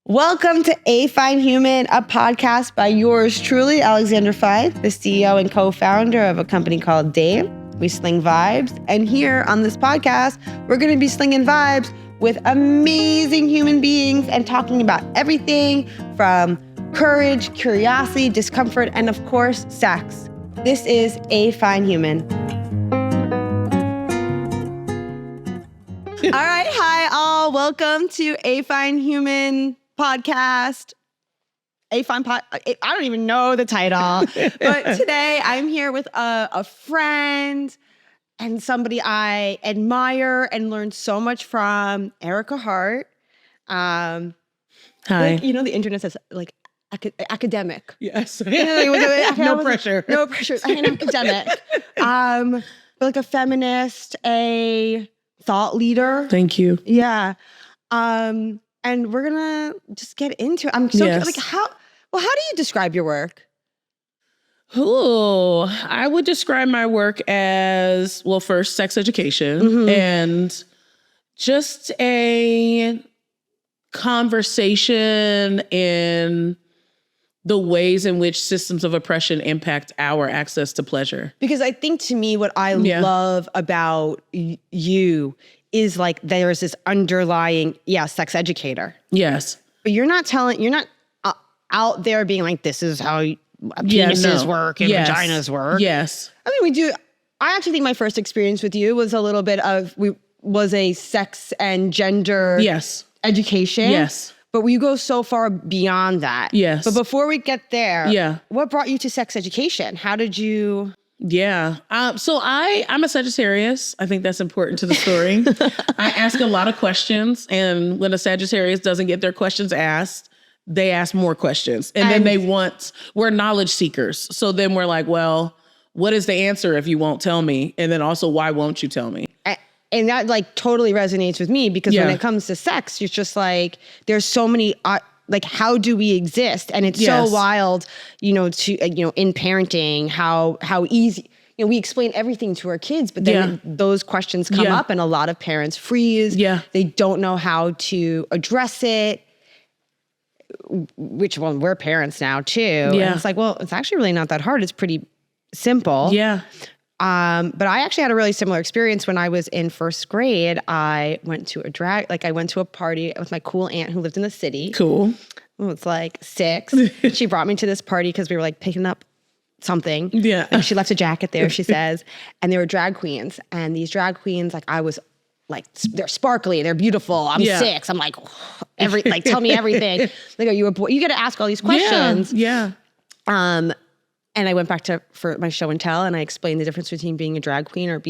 Welcome to A Fine Human, a podcast by yours truly, Alexander Fife, the CEO and co-founder of a company called Dame. We sling vibes. And here on this podcast, we're going to be slinging vibes with amazing human beings and talking about everything from courage, curiosity, discomfort, and of course, sex. This is A Fine Human. All right. Hi, all. Welcome to A Fine Human podcast. I don't even know the title, but today I'm here with a friend and somebody I admire and learned so much from, Ericka Hart. Hi. Like, you know, the internet says like academic. Yes. No pressure. No pressure. An academic. But like a feminist, a thought leader. Thank you. Yeah. And we're gonna just get into it. I'm so like how do you describe your work? Ooh, I would describe my work as, well, first, sex education and just a conversation in the ways in which systems of oppression impact our access to pleasure. Because I think to me, what I love about you is like there's this underlying, sex educator. Yes. But you're not out there being like, this is how penises work and vaginas work. Yes. I mean, we do. I actually think my first experience with you was a little bit of, was a sex and gender education. Yes. But we go so far beyond that. Yes. But before we get there, what brought you to sex education? How did you... Yeah. So I'm a Sagittarius. I think that's important to the story. I ask a lot of questions. And when a Sagittarius doesn't get their questions asked, they ask more questions. And then we're knowledge seekers. So then we're like, well, what is the answer if you won't tell me? And then also, why won't you tell me? And that like totally resonates with me because when it comes to sex, it's just like, there's so many... like, how do we exist? And it's so wild, in parenting, how easy, we explain everything to our kids, but then those questions come up and a lot of parents freeze. Yeah. They don't know how to address it, which we're parents now too. Yeah. And it's like, well, it's actually really not that hard. It's pretty simple. Yeah. But I actually had a really similar experience when I was in first grade. I went to I went to a party with my cool aunt who lived in the city. Cool. It was like 6. She brought me to this party because we were like picking up something. Yeah. And she left a jacket there, she says. And there were drag queens. And these drag queens, like I was like, they're sparkly, they're beautiful. I'm 6. I'm like, tell me everything. They go, you a boy? You got to ask all these questions. Yeah. And I went back for my show and tell, and I explained the difference between being a drag queen or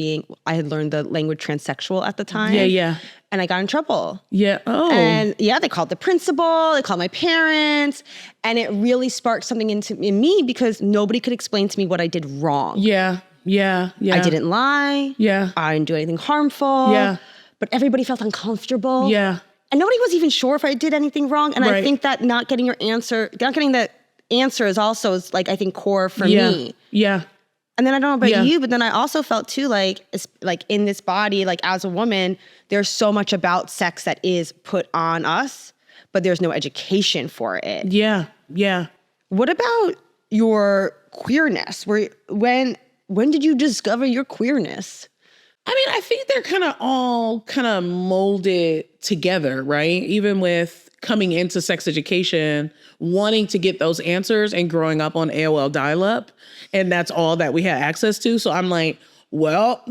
I had learned the language transsexual at the time. Yeah, yeah. And I got in trouble. Yeah. Oh. And they called the principal, they called my parents, and it really sparked something in me because nobody could explain to me what I did wrong. Yeah. Yeah. Yeah. I didn't lie. Yeah. I didn't do anything harmful. Yeah. But everybody felt uncomfortable. Yeah. And nobody was even sure if I did anything wrong. And I think that not getting that answer is also like, I think, core for me. Yeah. And then I don't know about you, but then I also felt too like in this body, like as a woman, there's so much about sex that is put on us, but there's no education for it. Yeah. Yeah. What about your queerness? When did you discover your queerness? I mean, I think they're kind of all kind of molded together, right? Even with coming into sex education, wanting to get those answers and growing up on AOL dial-up. And that's all that we had access to. So I'm like, well,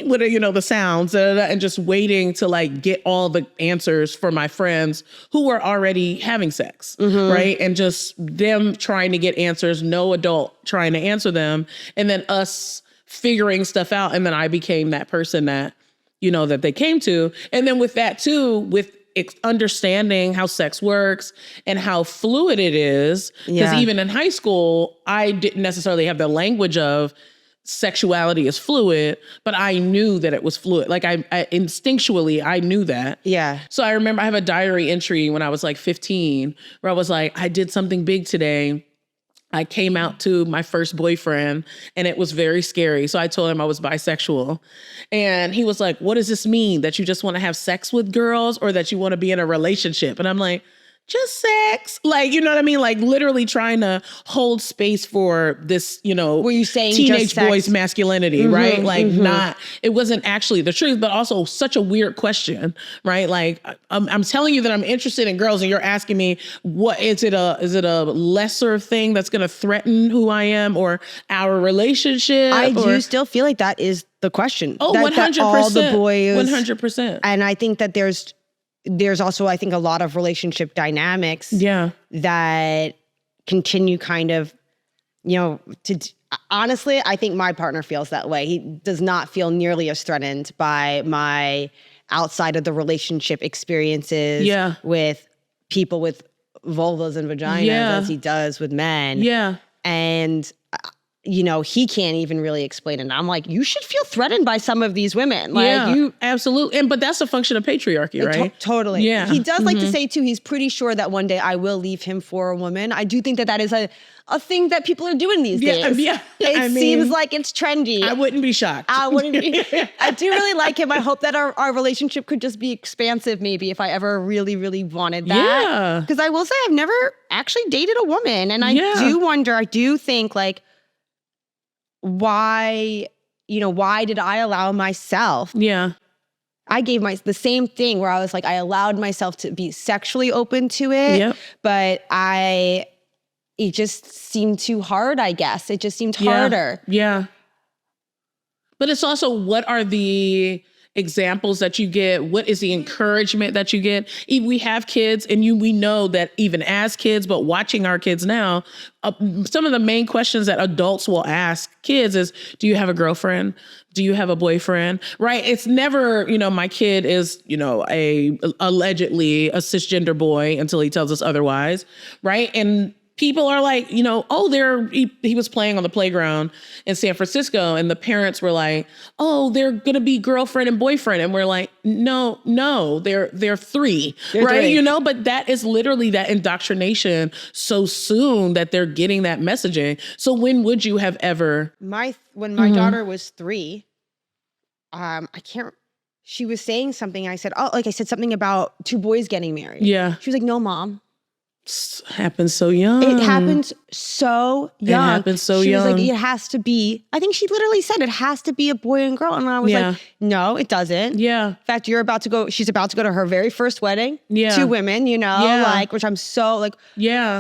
what are, the sounds, and just waiting to like get all the answers for my friends who were already having sex, right? And just them trying to get answers, no adult trying to answer them. And then us figuring stuff out. And then I became that person that, that they came to. And then with that too, with understanding how sex works and how fluid it is. Because even in high school, I didn't necessarily have the language of sexuality is fluid, but I knew that it was fluid. Like I instinctually, I knew that. Yeah. So I remember I have a diary entry when I was like 15 where I was like, I did something big today. I came out to my first boyfriend and it was very scary. So I told him I was bisexual. And he was like, what does this mean? That you just want to have sex with girls or that you want to be in a relationship? And I'm like, just sex. Like, you know what I mean? Like literally trying to hold space for this, you know, were you saying teenage boy's masculinity, right? Like not, it wasn't actually the truth, but also such a weird question, right? Like I'm telling you that I'm interested in girls and you're asking me, what is it a lesser thing that's going to threaten who I am or our relationship? I do still feel like that is the question. Oh, that, 100%. That all the boys, 100%. And I think that there's also, I think, a lot of relationship dynamics that continue kind of, you know, honestly, I think my partner feels that way. He does not feel nearly as threatened by my outside of the relationship experiences with people with vulvas and vaginas as he does with men. Yeah. And you know, he can't even really explain it. And I'm like, you should feel threatened by some of these women. Like you absolutely. But that's a function of patriarchy, right? Totally. Yeah. He does like to say too, he's pretty sure that one day I will leave him for a woman. I do think that that is a thing that people are doing these days. Yeah. It seems like it's trendy. I wouldn't be shocked. I wouldn't be. I do really like him. I hope that our relationship could just be expansive maybe if I ever really, really wanted that. Yeah. Because I will say I've never actually dated a woman. And I do wonder, I do think like, why did I allow myself? Yeah. I gave the same thing where I was like, I allowed myself to be sexually open to it, but it just seemed too hard, I guess. It just seemed harder. Yeah. But it's also, what are the examples that you get? What is the encouragement that you get? We have kids and we know that even as kids, but watching our kids now, some of the main questions that adults will ask kids is, do you have a girlfriend? Do you have a boyfriend? Right? It's never, my kid is, allegedly a cisgender boy until he tells us otherwise. Right? And people are like, he was playing on the playground in San Francisco and the parents were like, oh, they're going to be girlfriend and boyfriend. And we're like, no, they're three, right? Three. But that is literally that indoctrination so soon that they're getting that messaging. So when would you have ever? When my daughter was 3, she was saying something. I said, I said something about 2 boys getting married. Yeah. She was like, no, Mom. Happens so young. It happens so young. It happens so young. She was like, it has to be, I think she literally said it has to be a boy and girl. And I was like, no, it doesn't. Yeah. In fact, she's about to go to her very first wedding. Yeah. 2 women, which I'm so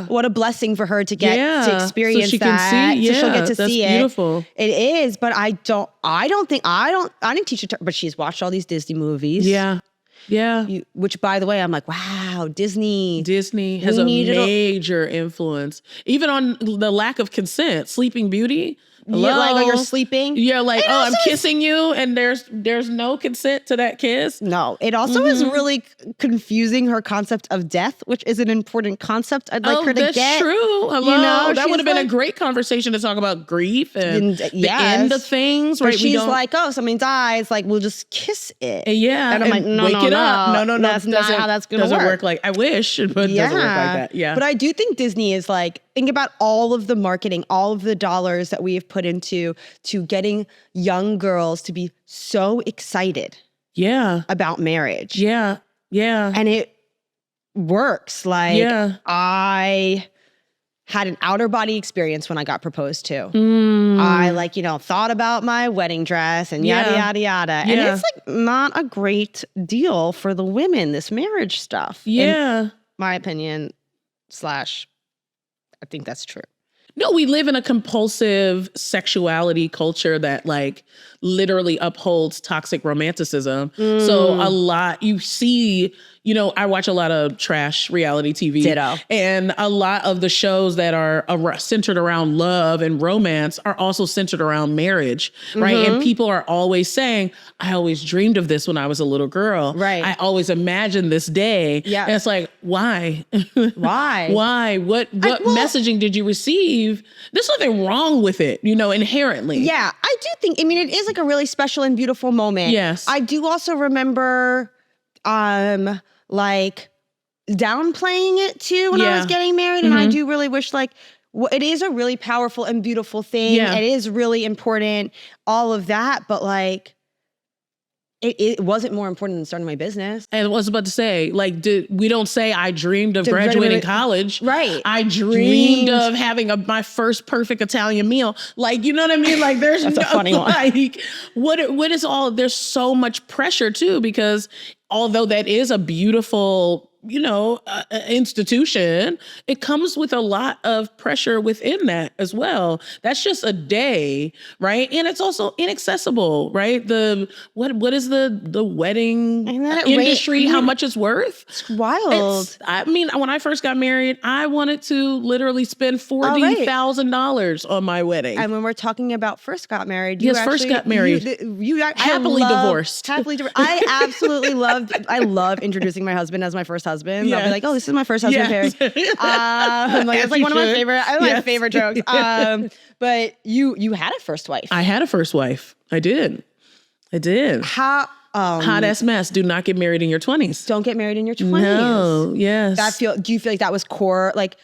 what a blessing for her to get to experience so that. Can see, so she'll get to see it. That's beautiful. It is, but I didn't teach her, but she's watched all these Disney movies. Yeah. Yeah. Which, by the way, I'm like, wow, Disney has a major influence. Even on the lack of consent. Sleeping Beauty. Hello? Yeah, like you're sleeping. Yeah, like, I'm kissing you and there's no consent to that kiss. No, it also is really confusing her concept of death, which is an important concept I'd like her to get. That's true. Hello. That would have been a great conversation to talk about grief and the end of things. But she's like, something dies, like we'll just kiss it. Yeah. And I'm like, no, wake it up. No. That's not how that's going to work. Doesn't work like I wish, but it doesn't work like that. Yeah. But I do think Disney is like, think about all of the marketing, all of the dollars that we have put into getting young girls to be so excited about marriage. Yeah. Yeah. And it works. Like I had an outer body experience when I got proposed to. I thought about my wedding dress and yada, yada, yada. And it's like not a great deal for the women, this marriage stuff. Yeah. In my opinion, I think that's true. No, we live in a compulsive sexuality culture that literally upholds toxic romanticism. So a lot, you see, I watch a lot of trash reality TV. Ditto. And a lot of the shows that are centered around love and romance are also centered around marriage, right? And people are always saying, I always dreamed of this when I was a little girl. Right. I always imagined this day. Yeah. And it's like, why? Why? Why? What messaging did you receive? There's nothing wrong with it, inherently. Yeah, I do think, it is like a really special and beautiful moment. Yes. I do also remember, downplaying it too when I was getting married. And I do really wish it is a really powerful and beautiful thing. Yeah. It is really important, all of that. But it wasn't more important than starting my business. And I was about to say, like, we don't say I dreamed of graduating college. Right. I dreamed of having my first perfect Italian meal. Like, you know what I mean? Like, there's That's a funny one. Like, what is all, there's so much pressure too, because although that is a beautiful, institution, it comes with a lot of pressure within that as well. That's just a day, right? And it's also inaccessible, right? What is the wedding industry? How much it's worth? It's wild. When I first got married, I wanted to literally spend $40,000 on my wedding. And when we're talking about first got married, first got married. You happily divorced. Happily divorced. I absolutely love introducing my husband as my first husband. Yes. I'll be like, oh, this is my first husband, Perry. It's like one of my favorite jokes. But you had a first wife. I had a first wife. I did. How hot ass mess. Do not get married in your 20s. Don't get married in your 20s. No. Yes. Do you feel like that was core? Like,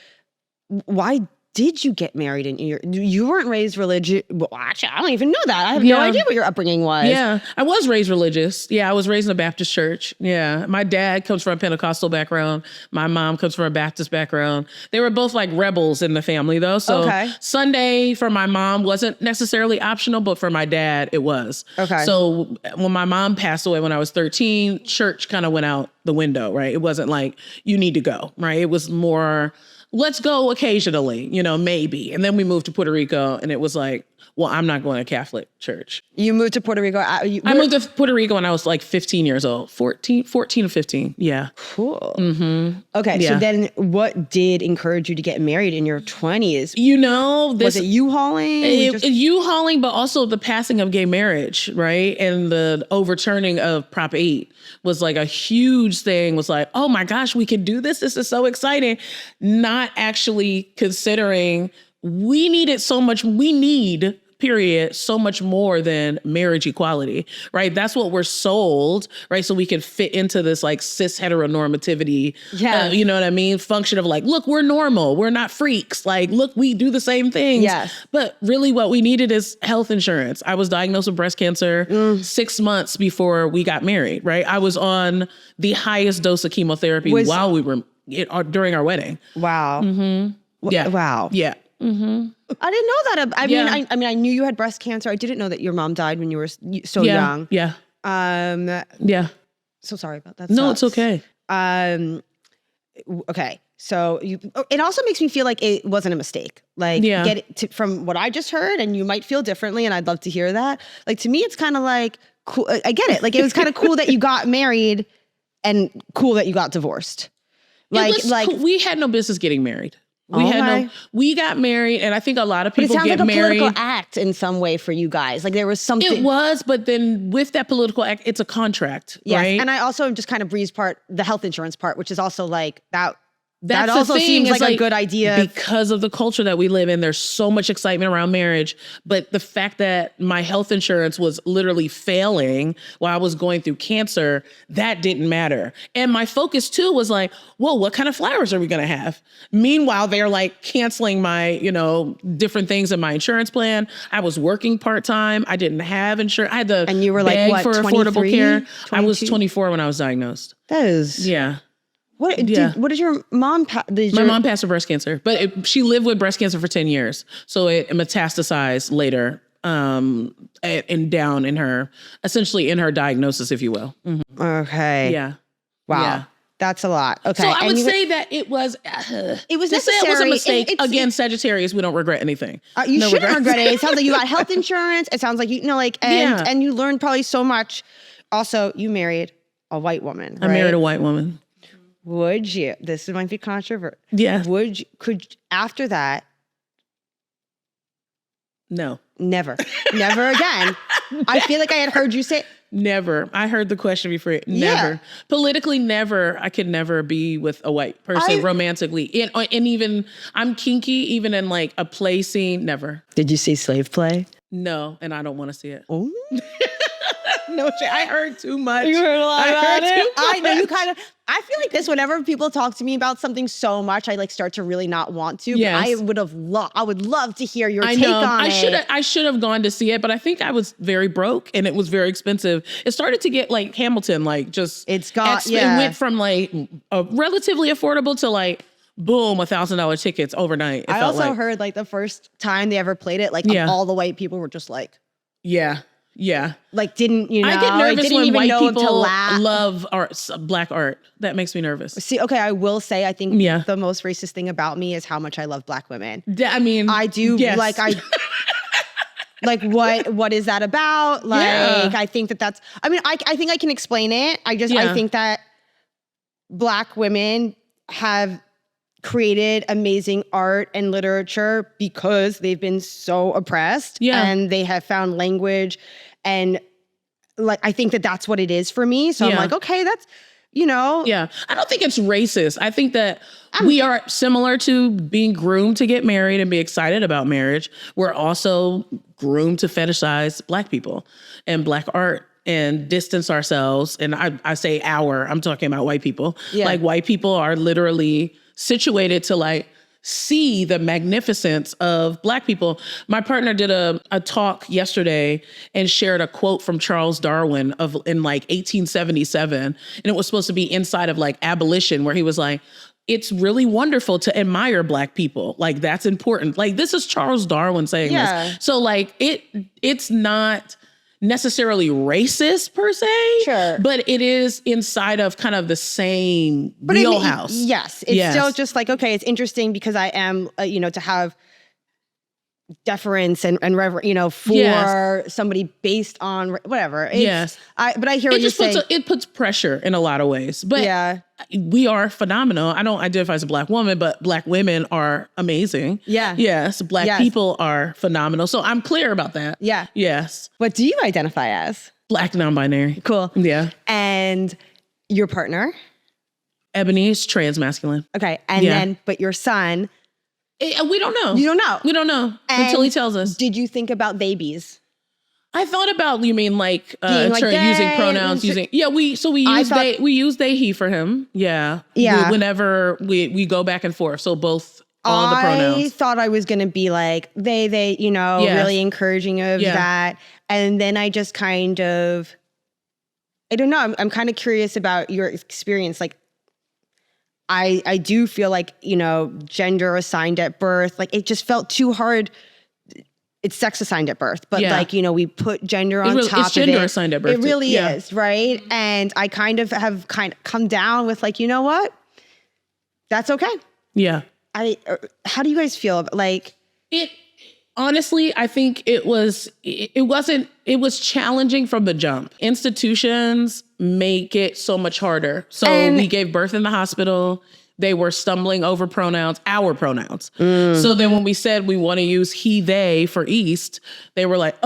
why did you get married you weren't raised religious? Well, actually, I don't even know that. I have no idea what your upbringing was. Yeah, I was raised religious. Yeah, I was raised in a Baptist church. Yeah, my dad comes from a Pentecostal background. My mom comes from a Baptist background. They were both like rebels in the family though. So Sunday for my mom wasn't necessarily optional, but for my dad, it was. Okay. So when my mom passed away when I was 13, church kind of went out the window, right? It wasn't like, you need to go, right? It was more, let's go occasionally, maybe. And then we moved to Puerto Rico and it was like, well, I'm not going to Catholic church. You moved to Puerto Rico? I moved to Puerto Rico when I was like 15 years old, 14 or 15. Yeah. Cool. Mm-hmm. Okay. Yeah. So then what did encourage you to get married in your 20s? Was it U-hauling? U-hauling, but also the passing of gay marriage, right? And the overturning of Prop 8 was like a huge thing, was like, oh my gosh, we can do this. This is so exciting. Not actually considering we need so much more than marriage equality, right? That's what we're sold, right? So we can fit into this like cis heteronormativity, you know what I mean? Function of like, look, we're normal. We're not freaks. Like, look, we do the same things. Yes. But really what we needed is health insurance. I was diagnosed with breast cancer 6 months before we got married, right? I was on the highest dose of chemotherapy while we were during our wedding. Wow. Mm-hmm. Yeah. Wow. Yeah. Mm-hmm. I didn't know that. I mean, I knew you had breast cancer. I didn't know that your mom died when you were so young. Yeah. Yeah. So sorry about that. No, it's okay. Okay. So it also makes me feel like it wasn't a mistake. Like, from what I just heard, and you might feel differently, and I'd love to hear that. Like, to me, it's kind of like cool. I get it. Like, it was kind of cool that you got married, and cool that you got divorced. We had no business getting married. We got married, and I think a lot of people get married. It sounds like a political act in some way for you guys. Like, there was something. It was, but then with that political act, it's a contract, right? And I also just kind of breezed the health insurance part, which is also like that. That also seems like a good idea. Because of the culture that we live in, there's so much excitement around marriage. But the fact that my health insurance was literally failing while I was going through cancer, that didn't matter. And my focus too was like, whoa, what kind of flowers are we going to have? Meanwhile, they're like canceling my, different things in my insurance plan. I was working part-time. I didn't have insurance. I had to and you were beg like, what, for 23? affordable care. 22? I was 24 when I was diagnosed. That is... Yeah. What did your mom... My mom passed of breast cancer, but she lived with breast cancer for 10 years. So it metastasized later and down in her, essentially in her diagnosis, if you will. Mm-hmm. Okay. Yeah. Wow. Yeah. That's a lot. Okay. So I would say that it was necessary. It was a mistake. Again, Sagittarius, we don't regret anything. You shouldn't regret it. It sounds like you got health insurance. It sounds like, and you learned probably so much. Also, you married a white woman, right? I married a white woman. Would you, this might be controversial. Yeah. After that? No. Never again. I feel like I had heard you say. Never. I heard the question before. Never. Yeah. Politically, never. I could never be with a white person romantically. And even, I'm kinky, even in like a play scene, never. Did you see Slave Play? No, and I don't want to see it. Oh. No, I heard too much. You heard a lot about it. I know you kind of. I feel like this, whenever people talk to me about something so much, I like start to really not want to. Yes. But I would love to hear your take on it. I should have gone to see it, but I think I was very broke and it was very expensive. It started to get like Hamilton, like just it went from like a relatively affordable to like boom, $1,000 tickets overnight. I also heard like the first time they ever played it, like all the white people were just like, yeah. Like didn't, you know, I get nervous when white people laugh. love art, black art. That makes me nervous. See, okay, I will say, I think the most racist thing about me is how much I love black women. I mean, I do like, like what is that about? Like, I think that's, I mean, I think I can explain it. I think that black women have created amazing art and literature because they've been so oppressed and they have found language. And like, I think that that's what it is for me. So I'm like, okay, that's, you know. Yeah. I don't think it's racist. I think that we are similar to being groomed to get married and be excited about marriage. We're also groomed to fetishize black people and black art and distance ourselves. And I say I'm talking about white people. Yeah. Like white people are literally situated to like see the magnificence of black people. My partner did a talk yesterday and shared a quote from Charles Darwin in like 1877. And it was supposed to be inside of like abolition, where he was like, it's really wonderful to admire black people. Like that's important. Like this is Charles Darwin saying this. So like it's not necessarily racist per se, but it is inside of kind of the same wheelhouse. Yes. It's still just like, okay, it's interesting because I am, you know, to have deference and reverence, you know, for somebody based on whatever. But I hear what you're saying. It puts pressure in a lot of ways, but we are phenomenal. I don't identify as a black woman, but black women are amazing. Yeah. Yes. Black people are phenomenal. So I'm clear about that. Yeah. Yes. What do you identify as? Black non-binary. Cool. Yeah. And your partner? Ebony is transmasculine. Okay. And then, but your son? We don't know. You don't know? We don't know until he tells us. Did you think about babies? I thought about, you mean like, using pronouns, we use they, he for him. Yeah. Yeah. Whenever we go back and forth. So both, all the pronouns. I thought I was going to be like they, you know, really encouraging of that. And then I just kind of, I don't know. I'm kind of curious about your experience. Like, I do feel like, you know, gender assigned at birth, like it just felt too hard. It's sex assigned at birth, but like, you know, we put gender on top of it. It's gender assigned at birth. It really is, right? And I kind of have come down with like, you know what? That's okay. Yeah. How do you guys feel? Like it, honestly, I think it was challenging from the jump. Institutions make it so much harder. So we gave birth in the hospital. They were stumbling over pronouns, our pronouns. So then when we said we want to use he, they for East, they were like,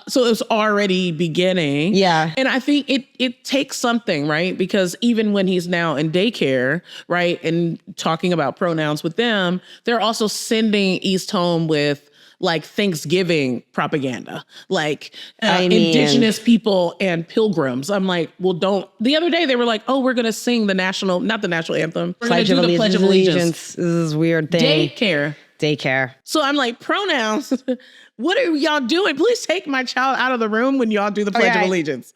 So it was already beginning. Yeah. And I think it takes something, right? Because even when he's now in daycare, right, and talking about pronouns with them, they're also sending East home with like Thanksgiving propaganda, like indigenous people and pilgrims. I'm like, well, the other day they were like, oh, we're going to sing not the national anthem. We're going to do the Pledge of Allegiance. This is a weird thing. Daycare. So I'm like, pronouns, what are y'all doing? Please take my child out of the room when y'all do the Pledge of Allegiance.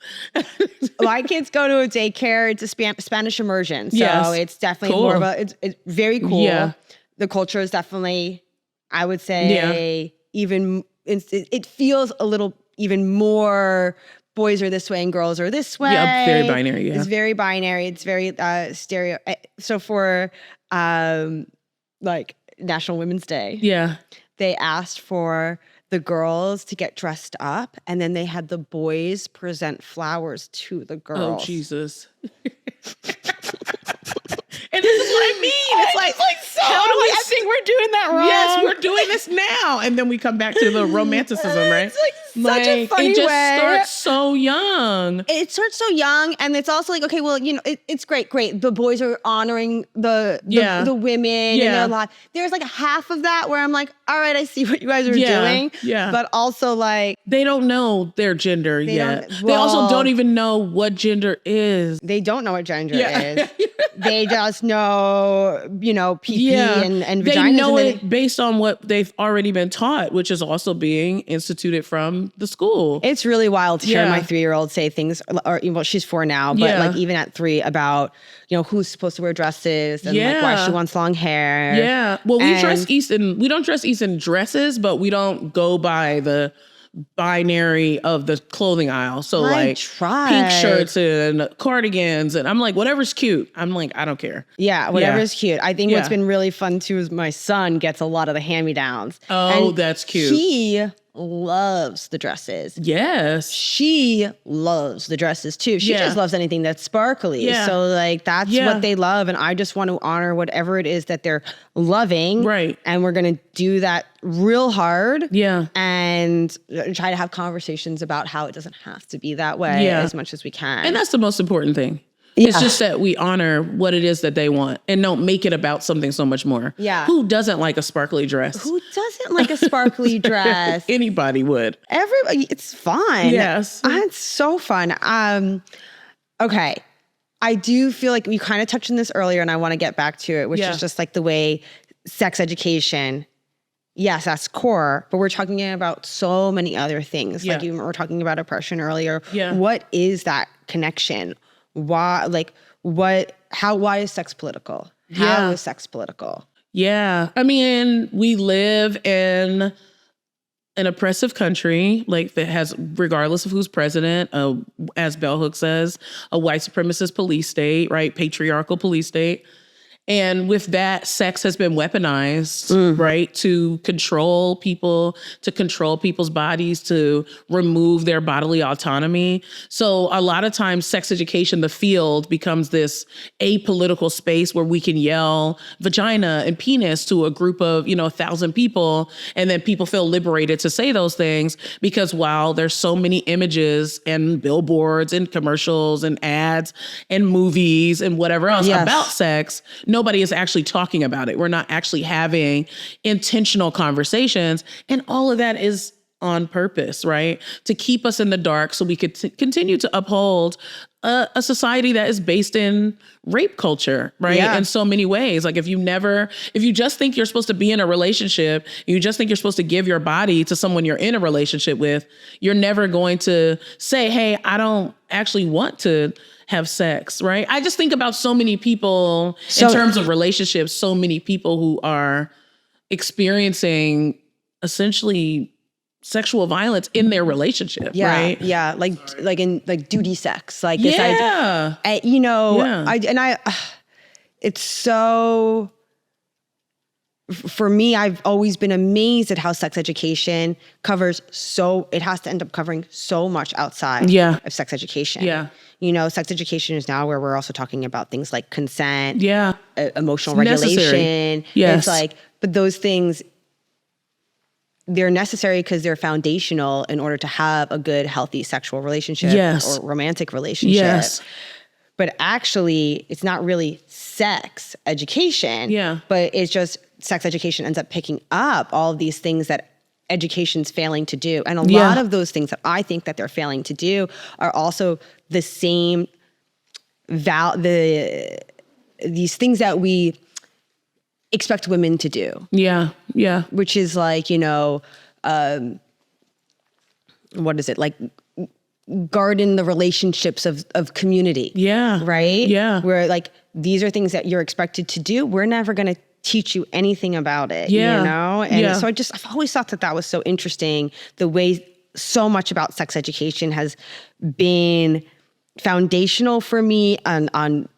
My kids go to a daycare. It's a Spanish immersion. So it's definitely more of it's very cool. Yeah. The culture is definitely, I would say, it feels a little even more boys are this way and girls are this way. Yeah, very binary. Yeah. It's very binary. It's very stereo. So for like National Women's Day, they asked for the girls to get dressed up, and then they had the boys present flowers to the girls. Oh, Jesus. And this is what I mean. It's like so I think we're doing that wrong. Yes, we're doing this now. And then we come back to the romanticism, right? It's like such a funny it just way. starts so young. It starts so young, and it's also like, okay, well, it's great. The boys are honoring the women and their lot. There's like half of that where I'm like, all right, I see what you guys are doing. Yeah. But also like they don't know their gender yet. They also don't even know what gender is. They don't know what gender is. They just know, PP and vaginas. They know it based on what they've already been taught, which is also being instituted from the school. It's really wild to hear my 3-year-old say things, or well, she's 4 now, but like even at 3 about, who's supposed to wear dresses and like why she wants long hair. Yeah. Well, we don't dress East in dresses, but we don't go by the binary of the clothing aisle. So pink shirts and cardigans, and I'm like, whatever's cute. I'm like, I don't care. Yeah, whatever's cute. I think what's been really fun too is my son gets a lot of the hand-me-downs. Oh, that's cute. He loves the dresses. Yes. She loves the dresses too. She just loves anything that's sparkly. Yeah. So like that's what they love. And I just want to honor whatever it is that they're loving. Right. And we're going to do that real hard. Yeah. And try to have conversations about how it doesn't have to be that way as much as we can. And that's the most important thing. It's just that we honor what it is that they want and don't make it about something so much more. Yeah. Who doesn't like a sparkly dress? Who doesn't like a sparkly dress? Anybody would. Everybody. It's fun. Yes. It's so fun. Okay. I do feel like we kind of touched on this earlier and I want to get back to it, which is just like the way sex education, yes, that's core, but we're talking about so many other things. Like even we're talking about oppression earlier. Yeah. What is that connection? Why is sex political? How is sex political? Yeah. I mean, we live in an oppressive country, like that has, regardless of who's president, as Bell Hooks says, a white supremacist police state, right? Patriarchal police state. And with that, sex has been weaponized, right? To control people, to control people's bodies, to remove their bodily autonomy. So a lot of times sex education, the field, becomes this apolitical space where we can yell vagina and penis to a group of, 1,000 people. And then people feel liberated to say those things because while there's so many images and billboards and commercials and ads and movies and whatever else about sex, nobody is actually talking about it. We're not actually having intentional conversations. And all of that is on purpose, right? To keep us in the dark so we could continue to uphold a society that is based in rape culture, right? Yeah. In so many ways. Like if you just think you're supposed to be in a relationship, you just think you're supposed to give your body to someone you're in a relationship with, you're never going to say, hey, I don't actually want to have sex, right? I just think about so many people in terms of relationships, so many people who are experiencing essentially sexual violence in their relationship, right? Yeah, like in duty sex, like this idea. It's so. For me, I've always been amazed at how sex education covers it has to end up covering so much outside of sex education. Yeah. Sex education is now where we're also talking about things like consent, emotional regulation. Yes. It's like, but those things, they're necessary because they're foundational in order to have a good, healthy sexual relationship or romantic relationship. Yes. But actually, it's not really sex education, but it's just sex education ends up picking up all of these things that education's failing to do. And a lot of those things that I think that they're failing to do are also the same, these things that we expect women to do. Yeah. Yeah. Which is like, what is it? Like garden the relationships of community. Yeah. Right? Yeah. Where like, these are things that you're expected to do. We're never going to teach you anything about it, And so I've always thought that was so interesting, the way so much about sex education has been foundational for me on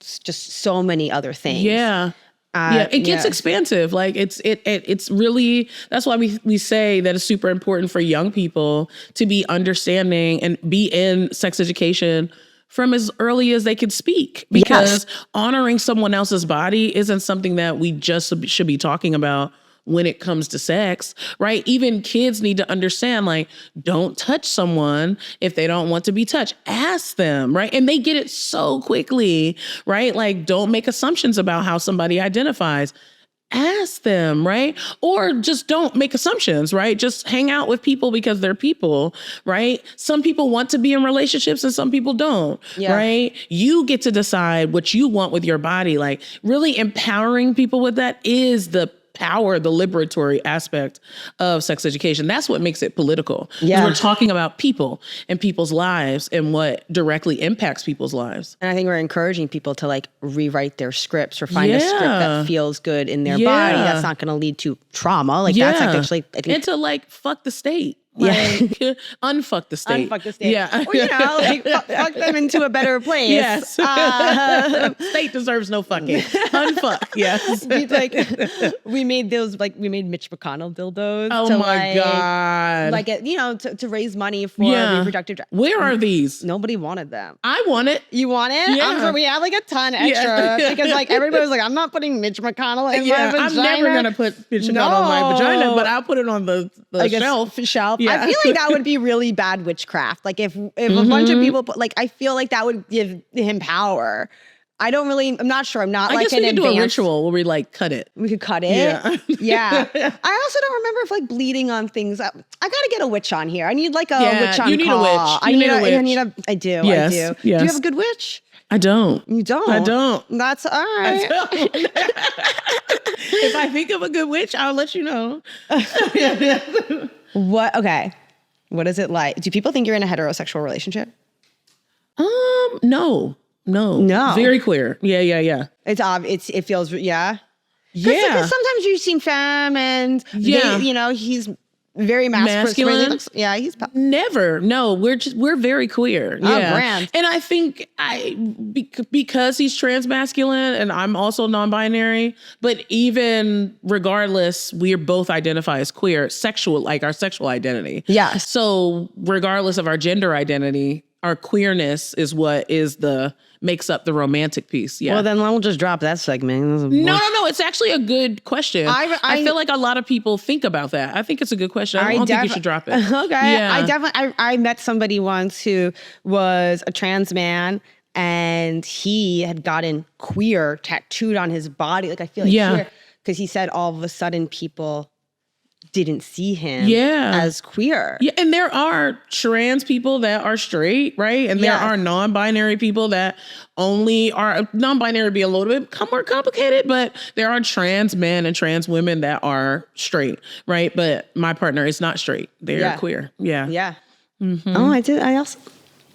just so many other things. Yeah. It gets expansive. Like it's really, that's why we say that it's super important for young people to be understanding and be in sex education from as early as they can speak, because honoring someone else's body isn't something that we just should be talking about when it comes to sex, right? Even kids need to understand, like, don't touch someone if they don't want to be touched. Ask them, right? And they get it so quickly, right? Like, don't make assumptions about how somebody identifies. Ask them, right? Or just don't make assumptions, right? Just hang out with people because they're people, right? Some people want to be in relationships and some people don't, right? You get to decide what you want with your body. Like, really empowering people with that is the power, the liberatory aspect of sex education. That's what makes it political. We're talking about people and people's lives and what directly impacts people's lives. And I think we're encouraging people to like rewrite their scripts or find a script that feels good in their body. That's not going to lead to trauma. Like that's like actually, I think, and to like fuck the state. Like, unfuck the state. Unfuck the state. Yeah. Or, you know, like fuck them into a better place. Yes. State deserves no fucking. Unfuck. Yes. We made Mitch McConnell dildos. Oh my God. Like, you know, to raise money for reproductive. Where are these? Nobody wanted them. I want it. You want it? Yeah. We had like a ton extra because like everybody was like, I'm not putting Mitch McConnell in my vagina. I'm never going to put Mitch McConnell in my vagina, but I'll put it on the shelf. Yeah. I feel like that would be really bad witchcraft. Like if a bunch of people put, like, I feel like that would give him power. I'm not sure. I'm not like an advanced. I guess we could do a ritual where we like cut it. We could cut it. Yeah. I also don't remember if like bleeding on things. I got to get a witch on here. I need like a witch on you need call. A witch. I need a witch. I do. Yes, I do. Yes. Do you have a good witch? I don't. You don't? I don't. That's all right. If I think of a good witch, I'll let you know. What? Okay. What is it like? Do people think you're in a heterosexual relationship? No. Very queer. Yeah. It feels, yeah. Yeah. Because sometimes you seem femme and they, you know, he's very masculine. He's never. No, we're very queer. Yeah. Brand. And I think because he's trans masculine and I'm also non-binary, but even regardless, we both identify as queer, sexual, like our sexual identity. Yeah. So regardless of our gender identity, our queerness is what makes up the romantic piece. Yeah. Well, then we'll just drop that segment. No. It's actually a good question. I feel like a lot of people think about that. I think it's a good question. I don't think you should drop it. Okay. Yeah. I met somebody once who was a trans man and he had gotten queer tattooed on his body. Like, I feel like queer, because he said all of a sudden people didn't see him as queer. Yeah, and there are trans people that are straight, right? And there are non-binary people that only are non-binary, be a little bit more complicated, but there are trans men and trans women that are straight, right? But my partner is not straight. They're queer. Yeah. Yeah. Mm-hmm. Oh, I did. I also.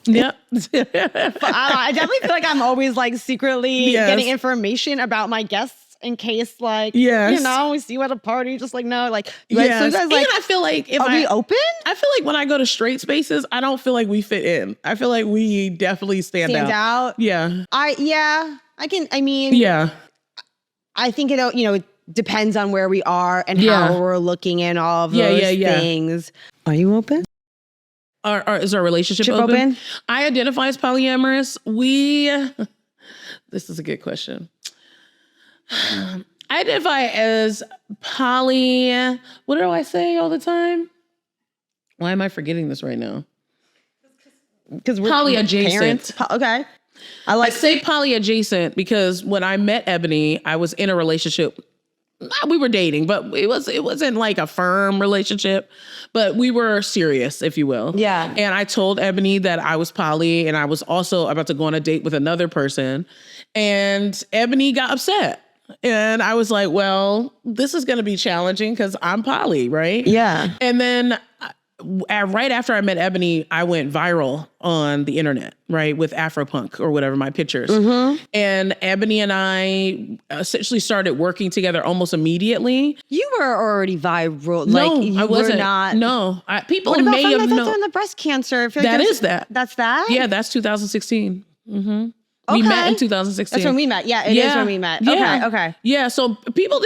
Yep. I definitely feel like I'm always like secretly getting information about my guests. In case, like, you know, we see you at a party, just like, no, like, so you guys, like, and I feel like we open? I feel like when I go to straight spaces, I don't feel like we fit in. I feel like we definitely stand out. Yeah. I think it depends on where we are and how we're looking and all of those things. Are you open? Is our relationship open? I identify as polyamorous. This is a good question. I identify as poly. What do I say all the time? Why am I forgetting this right now? Because we're poly-adjacent. Okay. I say poly-adjacent because when I met Ebony, I was in a relationship. We were dating, but it wasn't like a firm relationship, but we were serious, if you will. Yeah. And I told Ebony that I was poly and I was also about to go on a date with another person. And Ebony got upset. And I was like, well, this is going to be challenging because I'm poly, right? Yeah. And then right after I met Ebony, I went viral on the internet, right? With Afropunk or whatever, my pictures. Mm-hmm. And Ebony and I essentially started working together almost immediately. You were already viral. No, like, I wasn't. Not. No. People what about may have known. The breast cancer? That's that. That's that? Yeah, that's 2016. Mm-hmm. We met in 2016. That's when we met. Yeah, it is when we met. Okay. Yeah, so people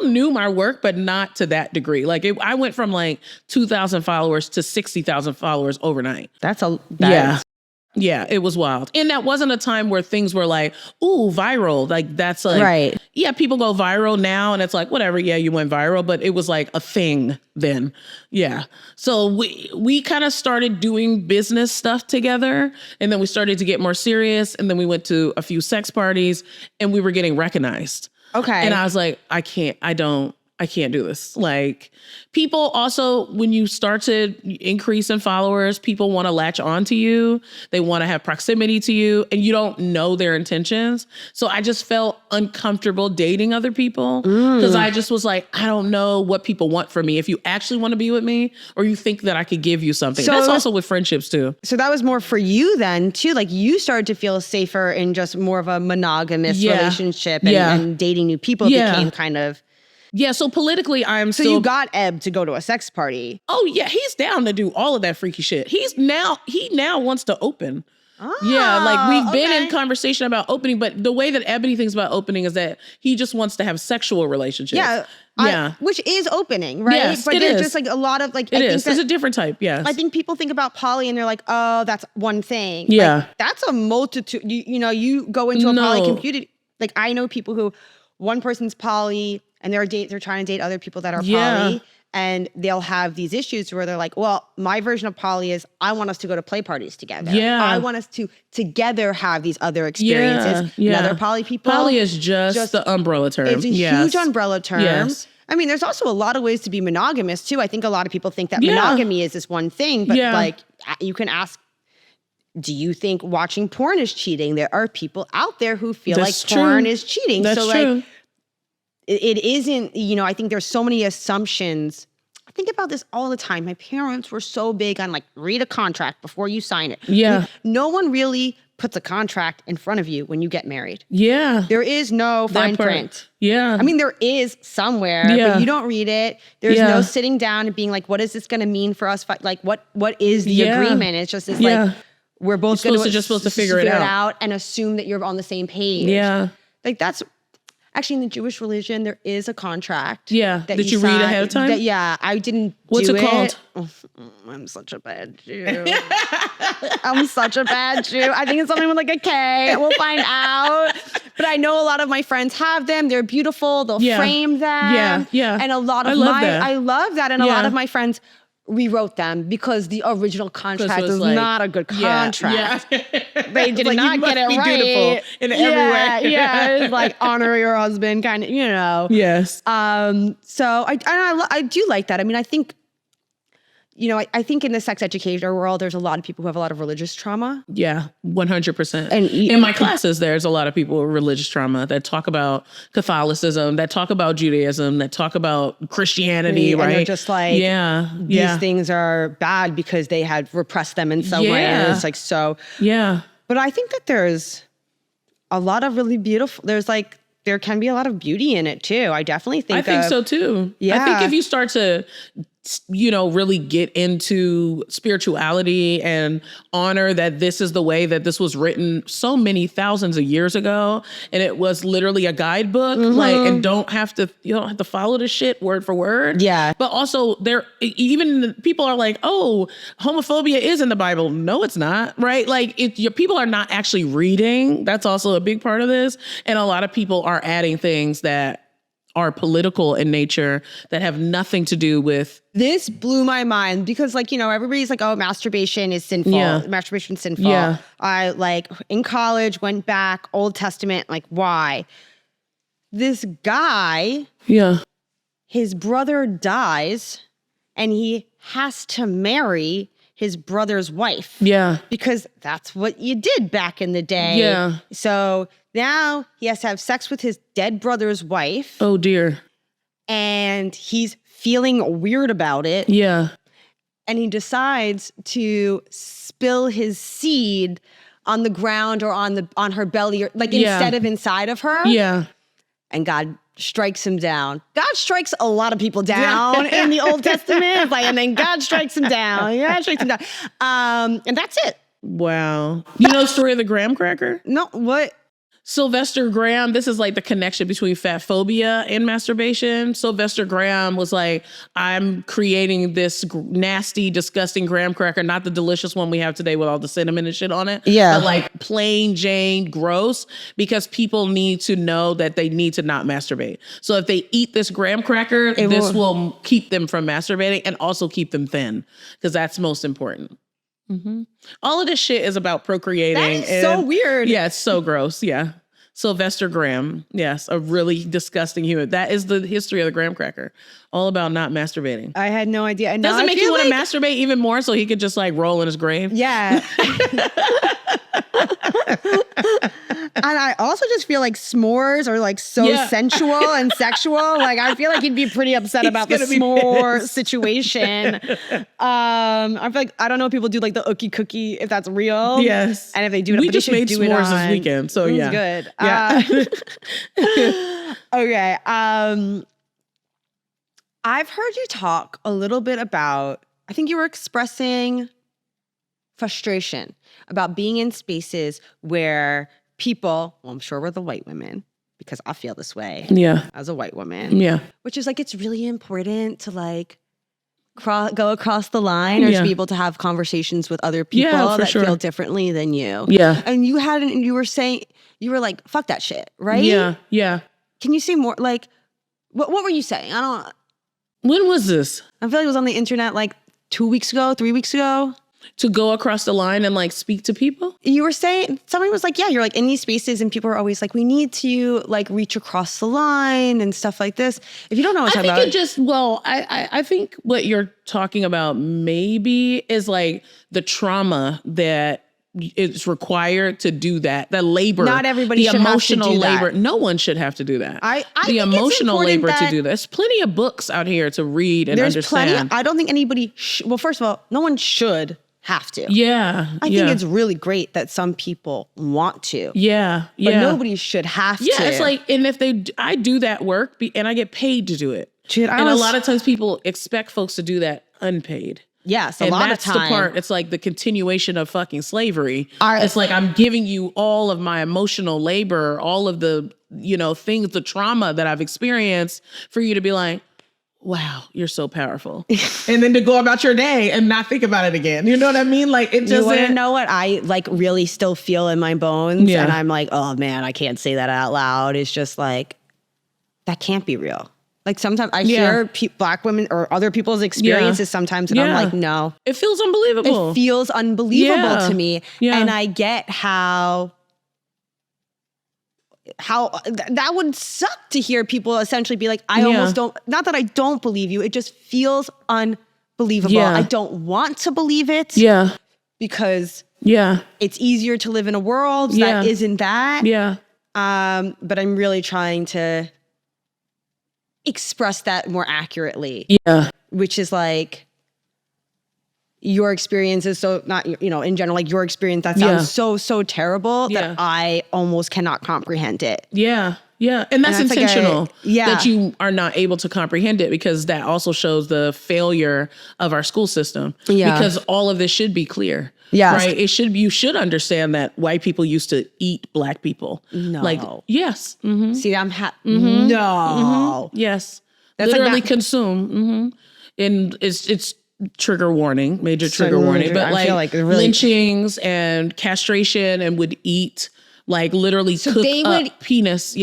knew my work, but not to that degree. Like I went from like 2,000 followers to 60,000 followers overnight. That's Yeah, it was wild. And that wasn't a time where things were like, ooh, viral. Like that's like, right. Yeah, people go viral now and it's like, whatever. Yeah, you went viral, but it was like a thing then. Yeah. So we kind of started doing business stuff together, and then we started to get more serious. And then we went to a few sex parties and we were getting recognized. Okay. And I was like, I can't do this. Like, people also, when you start to increase in followers, people want to latch on to you. They want to have proximity to you, and you don't know their intentions. So I just felt uncomfortable dating other people because I just was like, I don't know what people want from me. If you actually want to be with me, or you think that I could give you something. So that's also with friendships too. So that was more for you then too. Like, you started to feel safer in just more of a monogamous relationship, and dating new people became kind of. Yeah, so politically, So you got Ebb to go to a sex party. Oh yeah, he's down to do all of that freaky shit. He now wants to open. Oh, yeah, like we've been in conversation about opening, but the way that Ebony thinks about opening is that he just wants to have sexual relationships. Yeah. Which is opening, right? Yes, but there's just like a lot of like it's a different type. Yes. I think people think about poly and they're like, oh, that's one thing. Yeah. Like, that's a multitude. You go into a poly community. Like, I know people who one person's poly and they're trying to date other people that are poly, and they'll have these issues where they're like, well, my version of poly is I want us to go to play parties together. Yeah. I want us to together have these other experiences. And other poly people. Poly is just the umbrella term. It's a huge umbrella term. Yes. I mean, there's also a lot of ways to be monogamous too. I think a lot of people think that monogamy is this one thing, but like, you can ask, do you think watching porn is cheating? There are people out there who feel like porn is cheating. That's true. Like, it isn't, I think there's so many assumptions. I think about this all the time. My parents were so big on like, read a contract before you sign it. Yeah. No one really puts a contract in front of you when you get married. Yeah. There is no fine print. Yeah. I mean, there is somewhere, but you don't read it. There's no sitting down and being like, what is this going to mean for us? Like, what is the agreement? It's just this like, we're both supposed to figure it out and assume that you're on the same page. Yeah. Like, that's actually in the Jewish religion, there is a contract. Yeah. That you read ahead of time? I didn't What's it called? Oh, I'm such a bad Jew. I'm such a bad Jew. I think it's something with like a K. We'll find out. But I know a lot of my friends have them. They're beautiful. They'll frame them. Yeah. Yeah. And a lot of I love that. And a lot of my friends rewrote them because the original contract was like, not a good contract. They did like, not get it be right. Dutiful in every way. It was like honor your husband, kind of, Yes. So I do like that. I mean, I think, I think in the sex educator world, there's a lot of people who have a lot of religious trauma. Yeah, 100%. And in my classes, there's a lot of people with religious trauma that talk about Catholicism, that talk about Judaism, that talk about Christianity, right? And they're just like, these things are bad because they had repressed them in some way. And it's like, so. Yeah. But I think that there's a lot of really beautiful, there can be a lot of beauty in it too. I definitely think I think so too. Yeah. I think if you start to really get into spirituality and honor that this is the way that this was written so many thousands of years ago, and it was literally a guidebook, and you don't have to follow the shit word for word. Yeah. But also even people are like, oh, homophobia is in the Bible. No, it's not, right? Like your people are not actually reading. That's also a big part of this. And a lot of people are adding things that are political in nature that have nothing to do with. This blew my mind because everybody's like, oh, masturbation is sinful. Yeah. Masturbation's sinful. Yeah. I in college went back, Old Testament, why? This guy, his brother dies and he has to marry his brother's wife. Yeah. Because that's what you did back in the day. Yeah. So now he has to have sex with his dead brother's wife. Oh, dear. And he's feeling weird about it. Yeah. And he decides to spill his seed on the ground or on her belly, or instead of inside of her. Yeah. And God strikes him down. God strikes a lot of people down in the Old Testament. And then God strikes him down. God strikes him down. And that's it. Wow. You know the story of the graham cracker? No, what? Sylvester Graham, this is like the connection between fat phobia and masturbation. Sylvester Graham was like, I'm creating this nasty, disgusting graham cracker, not the delicious one we have today with all the cinnamon and shit on it. Yeah. But like plain Jane gross, because people need to know that they need to not masturbate. So if they eat this graham cracker, this will keep them from masturbating and also keep them thin, because that's most important. Mm-hmm. All of this shit is about procreating. That is so weird. Yeah, it's so gross. Yeah. Sylvester Graham. Yes, a really disgusting human. That is the history of the graham cracker. All about not masturbating. I had no idea. And does it make you want to masturbate even more so he could just like roll in his grave? Yeah. And I also just feel like s'mores are like so sensual and sexual. Like I feel like he'd be pretty upset about the s'more situation. I feel like I don't know if people do like the ookie cookie if that's real. Yes. And if they do it, we just made s'mores this weekend. So yeah. Good. Yeah. Okay. I've heard you talk a little bit about, I think you were expressing frustration about being in spaces where people, well, I'm sure we're the white women, because I feel this way as a white woman. Yeah. Which is like, it's really important to like go across the line or to be able to have conversations with other people that feel differently than you. Yeah. And you were saying, you were like, fuck that shit, right? Yeah. Yeah. Can you say more? Like, what were you saying? When was this? I feel like it was on the internet like 2 weeks ago, 3 weeks ago. To go across the line and like speak to people? You were saying, somebody was like, yeah, you're like in these spaces and people are always like, we need to like reach across the line and stuff like this. If you don't know what I'm talking about. I think what you're talking about maybe is like the trauma that is required to do that. The labor. Not everybody should have to do labor. that. No one should have to do that. I the emotional labor to do that. There's plenty of books out here to read and understand. I don't think anybody, well, first of all, no one should have to. Yeah. I think it's really great that some people want to. Yeah. But nobody should have to. Yeah, it's like, and if I do that work and I get paid to do it. Dude, a lot of times people expect folks to do that unpaid. Yes, a lot of time. That's the part, it's like the continuation of fucking slavery. It's like I'm giving you all of my emotional labor, all of the, things, the trauma that I've experienced for you to be like, wow, you're so powerful. And then to go about your day and not think about it again. You know what I mean? Like it just. You want to know what I like really still feel in my bones? Yeah. And I'm like, oh man, I can't say that out loud. It's just like, that can't be real. Like sometimes I hear Black women or other people's experiences sometimes and I'm like, no. It feels unbelievable. It feels unbelievable to me. Yeah. And I get how that would suck to hear people essentially be like, I almost don't, not that I don't believe you, it just feels unbelievable. Yeah. I don't want to believe it. Yeah. Because it's easier to live in a world that isn't that. Yeah. But I'm really trying to express that more accurately. Yeah. Which is like, your experience is so not, in general, like your experience, that sounds so terrible that I almost cannot comprehend it. Yeah. Yeah. And that's intentional that you are not able to comprehend it, because that also shows the failure of our school system. Yeah. Because all of this should be clear. Yes. Right. You should understand that white people used to eat Black people. No. Like, yes. Mm-hmm. See, I'm no. Mm-hmm. Yes. That's literally like consume. Mm-hmm. And it's trigger warning, major trigger warning, but like lynchings and castration, and would eat like literally cook up penis,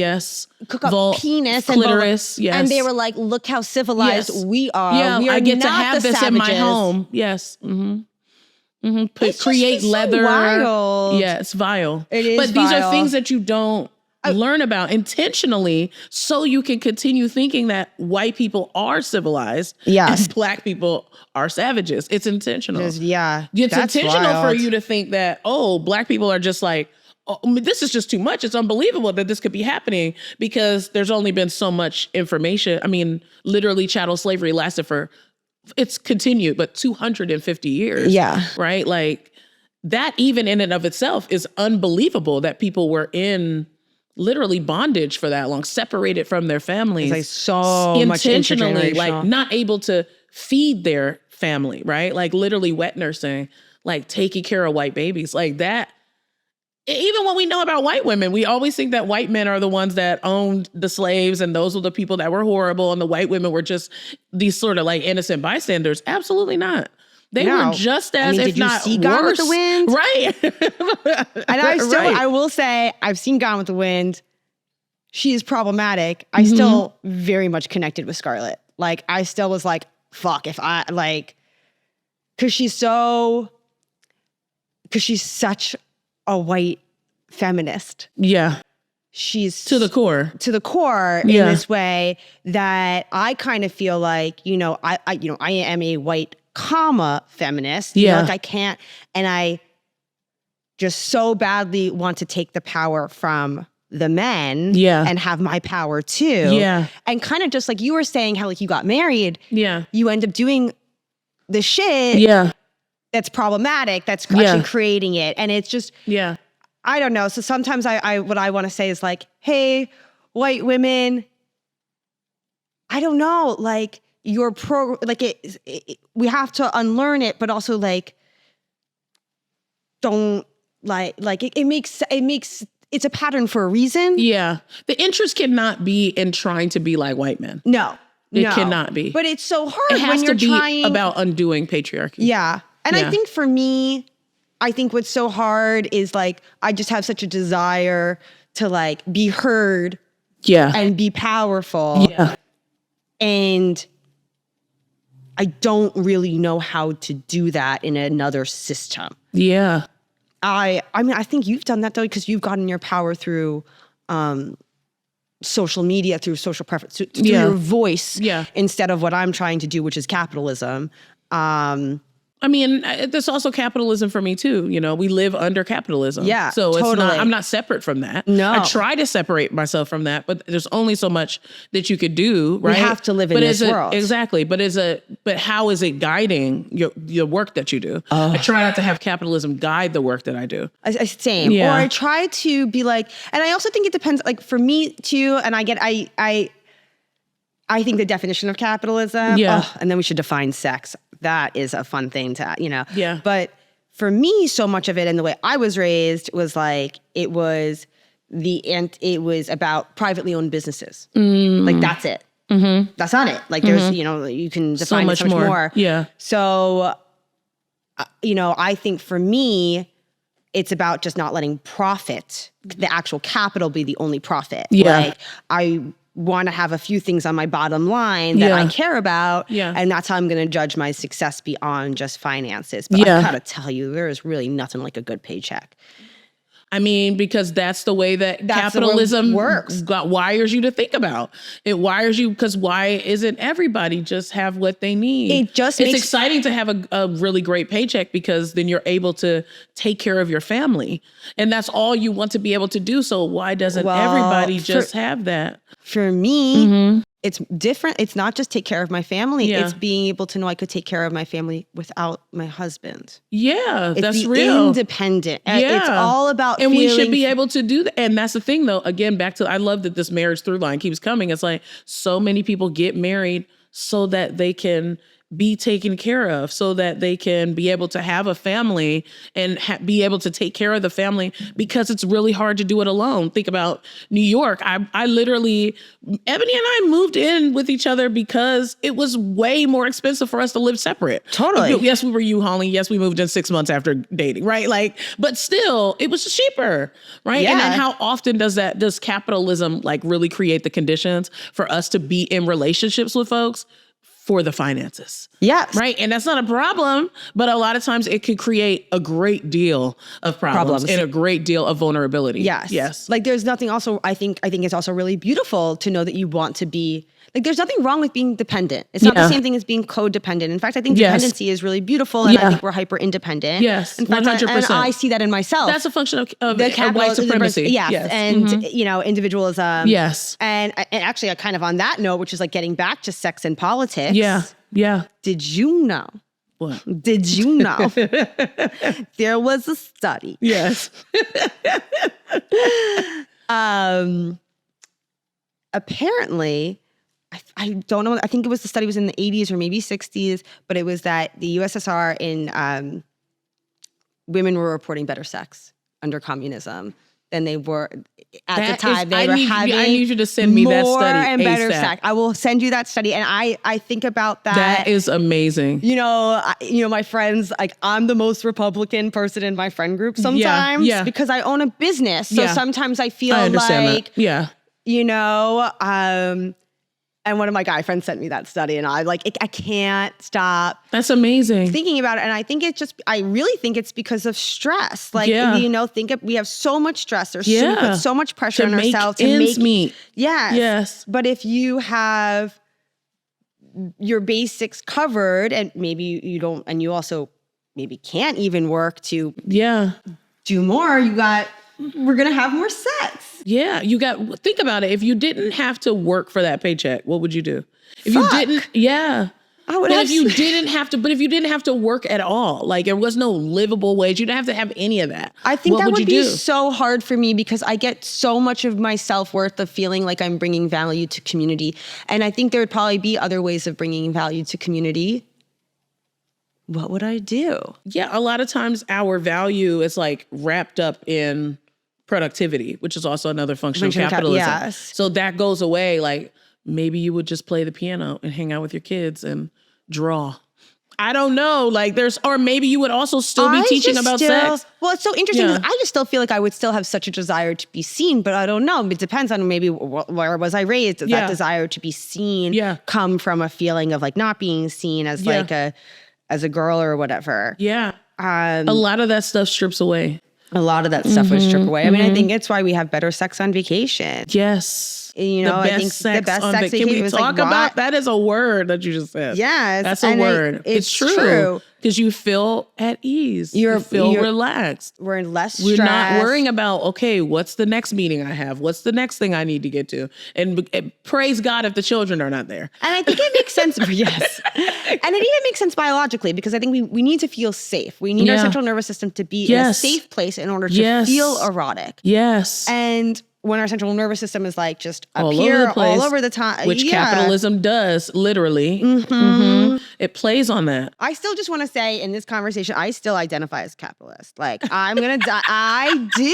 cook up penis, clitoris, and they were like, "Look how civilized we are. Yeah, we are I get to have this savages. in my home." Yes. Mm-hmm. Mm-hmm. Create leather. So wild. Yeah, it's vile. It is, but these are things that you don't learn about intentionally, so you can continue thinking that white people are civilized and Black people are savages. It's intentional. It's intentional for you to think that, Black people are just like, this is just too much. It's unbelievable that this could be happening, because there's only been so much information. I mean, literally chattel slavery lasted it's continued, but 250 years. Yeah. Right? Like that even in and of itself is unbelievable, that people were in literally bondage for that long, separated from their families. It's like so intentionally, like not able to feed their family, right? Like literally wet nursing, like taking care of white babies, like that. even when we know about white women, we always think that white men are the ones that owned the slaves and those were the people that were horrible and the white women were just these sort of like innocent bystanders. Absolutely not. They were just as, if not worse. Gone with the Wind? Right. And I will say, I've seen Gone with the Wind. She is problematic. I still very much connected with Scarlett. Like, I still was like, fuck, if I, like, because she's such a white feminist. Yeah. She's to the core in this way that I kind of feel like, I am a white feminist. Like I can't, and I just so badly want to take the power from the men and have my power too. Yeah. And kind of just like you were saying, how like you got married. Yeah. You end up doing the shit. Yeah. That's problematic. That's actually creating it. And it's just, I don't know. So sometimes I what I want to say is like, hey, white women, I don't know, like your we have to unlearn it, but also like, don't it makes, it's a pattern for a reason. Yeah. The interest cannot be in trying to be like white men. No. It cannot be. But it's so hard when you're trying. It has to be about undoing patriarchy. Yeah. And I think for me, what's so hard is like, I just have such a desire to like be heard. Yeah. And be powerful. Yeah. And I don't really know how to do that in another system. Yeah. I mean, I think you've done that though, because you've gotten your power through social media, through social preference, through your voice, instead of what I'm trying to do, which is capitalism. I mean, there's also capitalism for me too. We live under capitalism. Yeah, so totally. It's not, I'm not separate from that. No. I try to separate myself from that, but there's only so much that you could do, right? You have to live in this world. Exactly. But how is it guiding your work that you do? I try not to have capitalism guide the work that I do. Same. Yeah. Or I try to be like, and I also think it depends, like for me too, and I think the definition of capitalism, and then we should define sex. That is a fun thing to, Yeah. But for me, so much of it and the way I was raised was like, it was about privately owned businesses. Like that's it. Mm-hmm. That's not it. Like there's, you can define so much more. Yeah. So, I think for me, it's about just not letting profit, the actual capital, be the only profit. Yeah. Like I want to have a few things on my bottom line that I care about. Yeah. And that's how I'm going to judge my success beyond just finances. But I gotta tell you, there is really nothing like a good paycheck. I mean, because that's the way that capitalism works. Wires you to think about. It wires you because why isn't everybody just have what they need? It's exciting to have a really great paycheck because then you're able to take care of your family. And that's all you want to be able to do. So why doesn't everybody just have that? For me, it's different. It's not just take care of my family. Yeah. It's being able to know I could take care of my family without my husband. Yeah, that's real. Independent. Yeah. It's all about and we should be able to do that. And that's the thing though, again, back to, I love that this marriage through line keeps coming. It's like so many people get married so that they can be taken care of, so that they can be able to have a family and be able to take care of the family, because it's really hard to do it alone. Think about New York. I literally, Ebony and I moved in with each other because it was way more expensive for us to live separate. Totally. Yes, we were U-hauling. Yes, we moved in 6 months after dating, right? Like, but still, it was cheaper, right? Yeah. And then how often does capitalism like really create the conditions for us to be in relationships with folks? For the finances. Yes. Right. And that's not a problem, but a lot of times it could create a great deal of problems and a great deal of vulnerability. Yes. Yes. Like there's nothing also, I think it's also really beautiful to know that you want to be, like there's nothing wrong with being dependent. It's not the same thing as being codependent. In fact, I think dependency is really beautiful and I think we're hyper independent. Yes. In fact, 100%. And I see that in myself. That's a function of the white supremacy. Yes. And, individualism. Yes. And actually kind of on that note, which is like getting back to sex and politics. Yeah. Yeah. Did you know? What? Did you know? There was a study. Yes. Apparently, I don't know. I think the study was in the 80s or maybe 60s, but it was that the USSR women were reporting better sex under communism than they were at the time. They were having I need you to send me that study more and better ASAP. sex. I will send you that study, and I think about that. That is amazing. My friends, like, I'm the most Republican person in my friend group sometimes because I own a business. So sometimes I feel like, and one of my guy friends sent me that study, and I can't stop. That's amazing. Thinking about it. And I think I really think it's because of stress. Like, we have so much stress. We put so much pressure on ourselves to make meet. Yes. But if you have your basics covered, and maybe you don't, and you also maybe can't even work to do more, we're going to have more sex. Yeah. Think about it. If you didn't have to work for that paycheck, what would you do? If you didn't, I would But if you didn't have to work at all, like there was no livable wage, you didn't have to have any of that. I think that would be so hard for me because I get so much of my self-worth of feeling like I'm bringing value to community. And I think there would probably be other ways of bringing value to community. What would I do? Yeah, a lot of times our value is like wrapped up in productivity, which is also another function of capitalism. Yes. So that goes away. Like maybe you would just play the piano and hang out with your kids and draw. I don't know. Or maybe you would also still be teaching about sex. Well, it's so interesting because I just still feel like I would still have such a desire to be seen, but I don't know. It depends on maybe where was I raised. Does that desire to be seen come from a feeling of like not being seen as as a girl or whatever? Yeah. A lot of that stuff strips away. A lot of that stuff would strip away. I mean, I think it's why we have better sex on vacation. Yes. I think the best sex Can we talk about that? Is a word that you just said. Yes. That's a word. It's true. Because you feel at ease. You feel relaxed. We're in less stress. We're not worrying about, okay, what's the next meeting I have? What's the next thing I need to get to? And praise God if the children are not there. And I think it makes sense. Yes. And it even makes sense biologically because I think we need to feel safe. We need our central nervous system to be in a safe place in order to feel erotic. Yes. And when our central nervous system is like just up all over the time. Which capitalism does, literally. It plays on that. I still just want to say in this conversation, I still identify as capitalist. Like, I'm going to die. I do.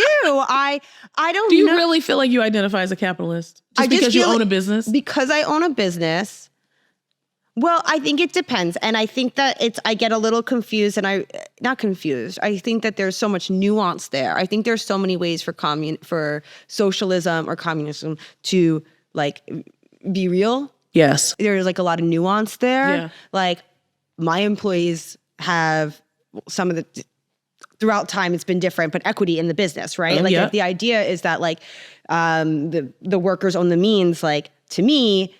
I don't know. Do you really feel like you identify as a capitalist? Just because you own a business? Because I own a business. Well, I think it depends. And I think that I get a little confused not confused. I think that there's so much nuance there. I think there's so many ways for socialism or communism to like be real. Yes. There's like a lot of nuance there. Yeah. Like my employees have some of the, throughout time it's been different, but equity in the business, right? Like the idea is that like the workers own the means, like to me,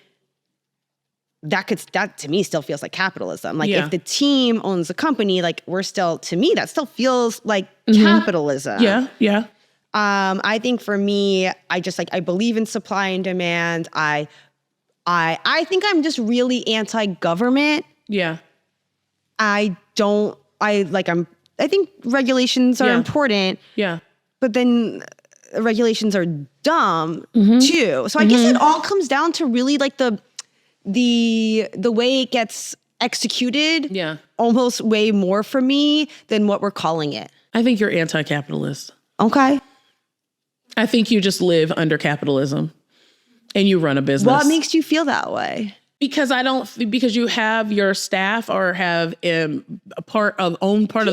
that to me still feels like capitalism. Like if the team owns the company, like to me, that still feels like capitalism. Yeah. Yeah. I think for me, I believe in supply and demand. I think I'm just really anti-government. Yeah. I think regulations are important. Yeah. But then regulations are dumb too. So I guess it all comes down to really like the way it gets executed, almost way more for me than what we're calling it. I think you're anti-capitalist. Okay. I think you just live under capitalism and you run a business. What makes you feel that way? Because because you have your staff or have own part of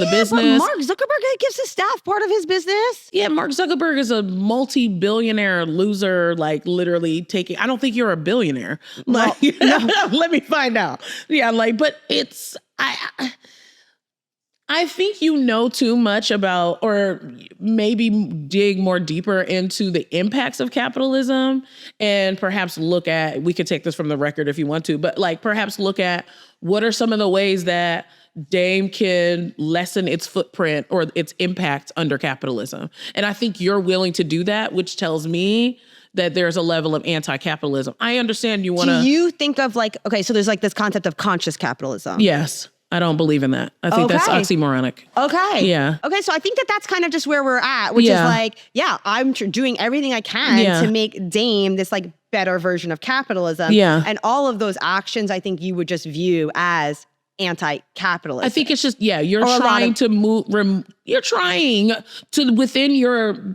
the business. But Mark Zuckerberg gives his staff part of his business. Yeah, Mark Zuckerberg is a multi-billionaire loser, like literally I don't think you're a billionaire. Like, no. Let me find out. Yeah, but I think you know too much about, or maybe dig more deeper into the impacts of capitalism and perhaps we could take this from the record if you want to, but like perhaps look at what are some of the ways that Dame can lessen its footprint or its impact under capitalism. And I think you're willing to do that, which tells me that there's a level of anti-capitalism. I understand you want to... Do you think of so there's like this concept of conscious capitalism. Yes. I don't believe in that. I think that's oxymoronic. Okay. Yeah. Okay, so I think that's kind of just where we're at, which is like, I'm doing everything I can to make Dame this like better version of capitalism. Yeah. And all of those actions, I think you would just view as anti-capitalist. I think it's just, you're trying to move, you're trying to, within your,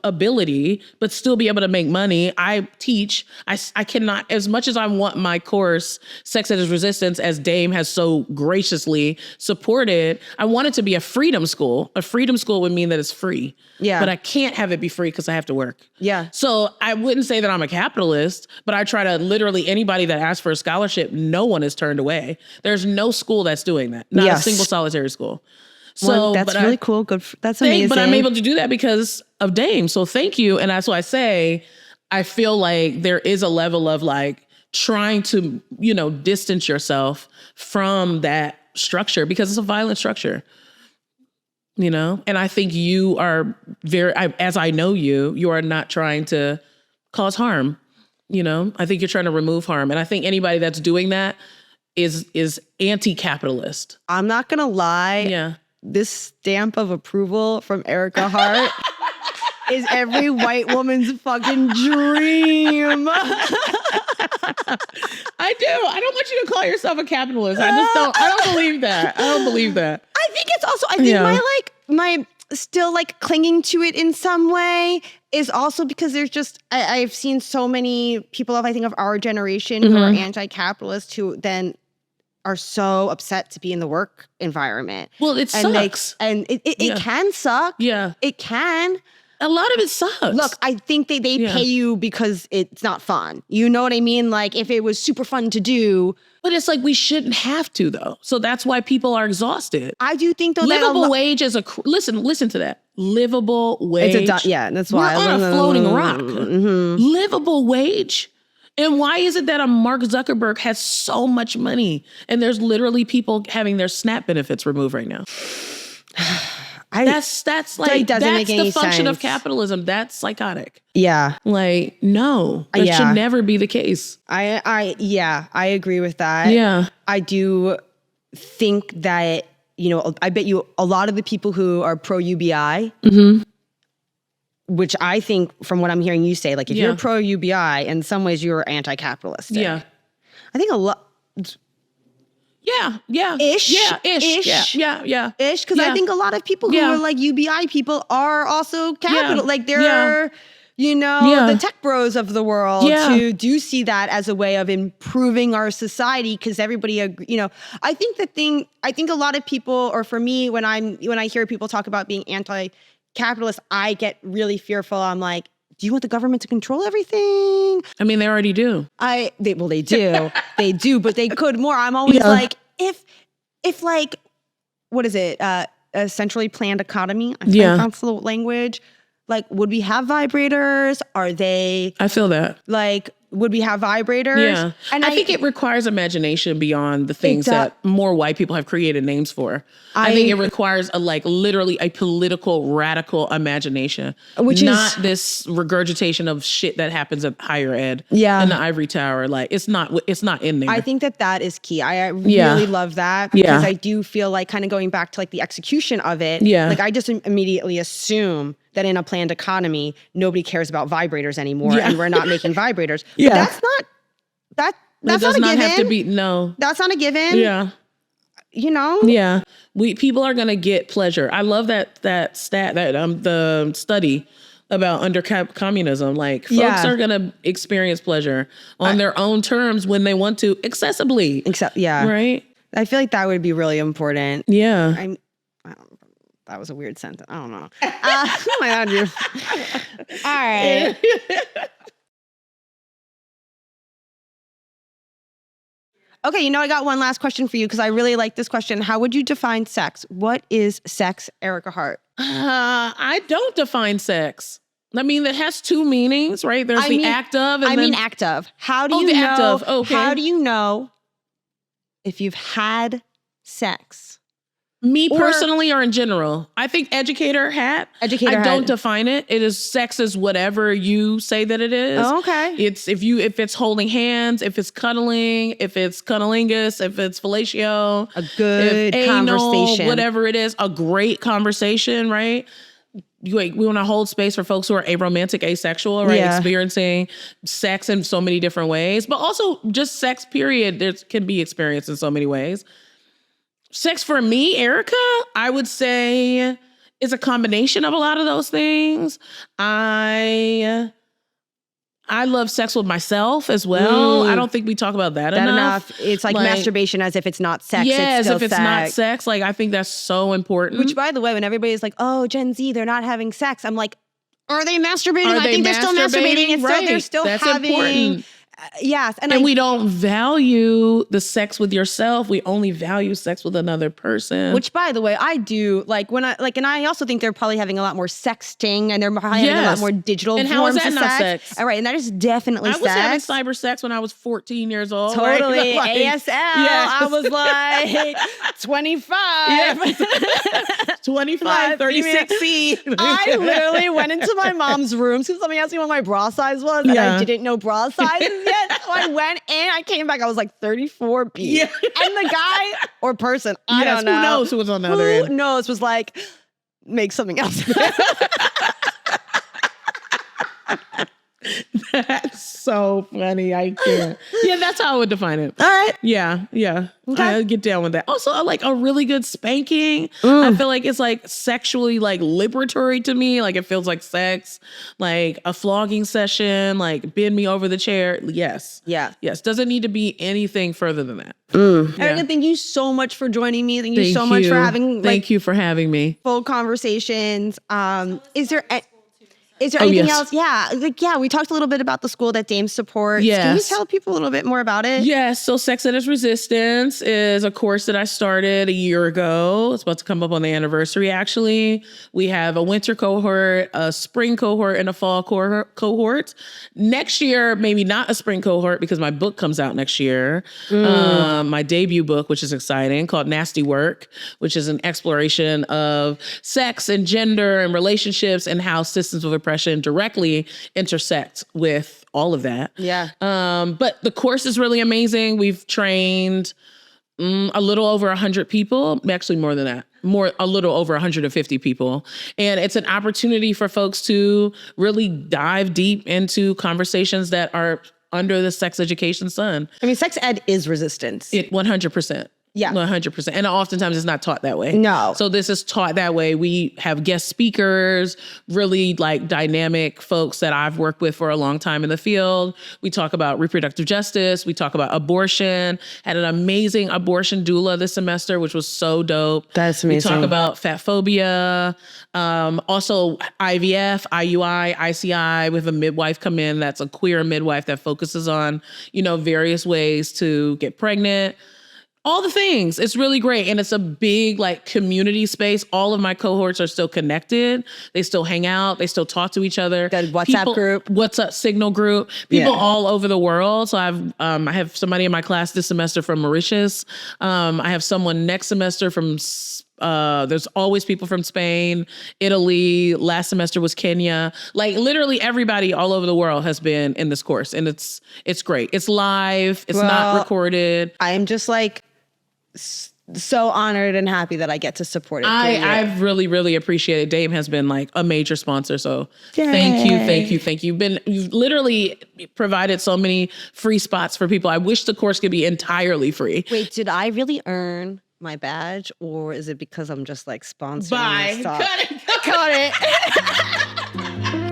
ability, but still be able to make money. I teach, I cannot, as much as I want my course, Sex Ed is Resistance, as Dame has so graciously supported, I want it to be a freedom school. A freedom school would mean that it's free. Yeah. But I can't have it be free because I have to work. Yeah. So I wouldn't say that I'm a capitalist, but I try to literally, anybody that asks for a scholarship, no one is turned away. There's no school that's doing that. Not a single solitary school. So well, that's really cool. Good. That's amazing. But I'm able to do that because of Dame. So thank you. And that's why I say, I feel like there is a level of like trying to, distance yourself from that structure because it's a violent structure. And I think you are as I know you are not trying to cause harm. I think you're trying to remove harm. And I think anybody that's doing that is anti-capitalist. I'm not going to lie. Yeah. This stamp of approval from Ericka Hart is every white woman's fucking dream. I do. I don't want you to call yourself a capitalist. I don't believe that. I don't believe that. I think it's also, I think my still like clinging to it in some way is also because there's just, I've seen so many people I think of our generation who are anti-capitalist who then are so upset to be in the work environment. Well, it sucks. It can suck. Yeah. It can. A lot of it sucks. Look, I think they pay you because it's not fun. You know what I mean? Like if it was super fun to do. But it's like we shouldn't have to though. So that's why people are exhausted. I do think though livable wage is listen to that. Livable wage. That's why we're on a floating rock. Livable wage. And why is it that a Mark Zuckerberg has so much money and there's literally people having their SNAP benefits removed right now? That's the function of capitalism. That's psychotic. Yeah. Like, no, that should never be the case. I agree with that. Yeah. I do think that, I bet you a lot of the people who are pro UBI, which I think from what I'm hearing you say, like if you're pro UBI, in some ways you're anti-capitalistic. Yeah. I think a lot. Yeah. Ish. Yeah. Ish. Yeah. Ish. Because I think a lot of people who are like UBI people are also capital. Yeah. Like they're, the tech bros of the world who do see that as a way of improving our society because everybody, I think a lot of people, or for me, when I hear people talk about being anti-capitalist, I get really fearful. I'm like, do you want the government to control everything? I mean, they already do. They do. They do, but they could more. I'm always like, if like, what is it? A centrally planned economy. I think that's the language. Like, would we have vibrators? Are they? I feel that. Like, would we have vibrators? Yeah. And I think it requires imagination beyond the things that more white people have created names for. I think it requires literally a political radical imagination, which not this regurgitation of shit that happens at higher ed and the ivory tower. Like it's not in there. I think that is key. I really love that because I do feel like kind of going back to like the execution of it. Yeah. Like I just immediately assume that in a planned economy, nobody cares about vibrators anymore and we're not making vibrators. But that's not, that's not a given. It does not have to be, no. That's not a given. Yeah. Yeah. People are going to get pleasure. I love that stat, the study about under communism. Like folks are going to experience pleasure on their own terms when they want to, accessibly. Right? I feel like that would be really important. Yeah. That was a weird sentence. I don't know. Oh my God, you. All right. Okay, I got one last question for you because I really like this question. How would you define sex? What is sex, Ericka Hart? I don't define sex. I mean, it has two meanings, right? There's act of. And act of. How do you know? Act of. Okay. How do you know if you've had sex? Me personally or in general? I think educator hat. I don't define it. It is sex is whatever you say that it is. Oh, okay. It's if it's holding hands, if it's cuddling, if it's cunnilingus, if it's fellatio. A good conversation. Whatever it is, a great conversation, right? We want to hold space for folks who are aromantic, asexual, right? Yeah. Experiencing sex in so many different ways, but also just sex, period. There can be experienced in so many ways. Sex for me, Ericka, I would say is a combination of a lot of those things. I love sex with myself as well. I don't think we talk about that enough. It's like masturbation as if it's not sex. Yes, it's still if it's not sex. Like, I think that's so important. Which, by the way, when everybody's like, oh, Gen Z, they're not having sex. I'm like, are they masturbating? I think they're still masturbating. Right. They're still that's having... important. Yes. And we don't value the sex with yourself. We only value sex with another person. Which, by the way, I do. Like, and I also think they're probably having a lot more sexting, and they're probably having a lot more digital forms of sex. And how is that not sex? All right, and that is definitely sex. I was having cyber sex when I was 14 years old. Totally. Right? ASL. Yes. I was like 25. 25, 36C. I literally went into my mom's room because somebody asked me what my bra size was, and I didn't know bra sizes yet. So I went in, I came back, I was like 34B. Yeah. And the guy or person, I don't know. Who knows who was on the other end? Who knows was like, make something else. That's so funny. I can't. Yeah, that's how I would define it. All right. Yeah. Okay. I'll get down with that. Also, I like a really good spanking. I feel like it's like sexually like liberatory to me. Like, it feels like sex. Like a flogging session, like bend me over the chair. Yes. Yeah. Yes. Doesn't need to be anything further than that. Ericka, thank you so much for joining me. Thank you so much for having Thank you for having me. Full conversations. Is there anything else? Yeah. We talked a little bit about the school that Dame supports. Yes. Can you tell people a little bit more about it? Yes. So Sex Ed is Resistance is a course that I started a year ago. It's about to come up on the anniversary, actually. We have a winter cohort, a spring cohort, and a fall cohort. Next year, maybe not a spring cohort because my book comes out next year. My debut book, which is exciting, called Nasty Work, which is an exploration of sex and gender and relationships and how systems of oppression directly intersect with all of that. Yeah. But the course is really amazing. We've trained a little over 100 people, actually more than that, a little over 150 people. And it's an opportunity for folks to really dive deep into conversations that are under the sex education sun. I mean, sex ed is resistance. 100%. Yeah. 100%. And oftentimes it's not taught that way. No. So this is taught that way. We have guest speakers, really like dynamic folks that I've worked with for a long time in the field. We talk about reproductive justice. We talk about abortion. Had an amazing abortion doula this semester, which was so dope. That's amazing. We talk about fat phobia, also IVF, IUI, ICI. We have a midwife come in that's a queer midwife that focuses on, various ways to get pregnant. All the things. It's really great. And it's a big like community space. All of my cohorts are still connected. They still hang out. They still talk to each other. Got a WhatsApp group. WhatsApp signal group. People all over the world. So I have somebody in my class this semester from Mauritius. I have someone next semester from there's always people from Spain, Italy. Last semester was Kenya. Like literally everybody all over the world has been in this course. And it's great. It's live. It's not recorded. I am just like so honored and happy that I get to support it. I've really, really appreciated. Dame has been like a major sponsor. So thank you. You've literally provided so many free spots for people. I wish the course could be entirely free. Wait, did I really earn my badge, or is it because I'm just like sponsoring stuff? Cut it. Cut it.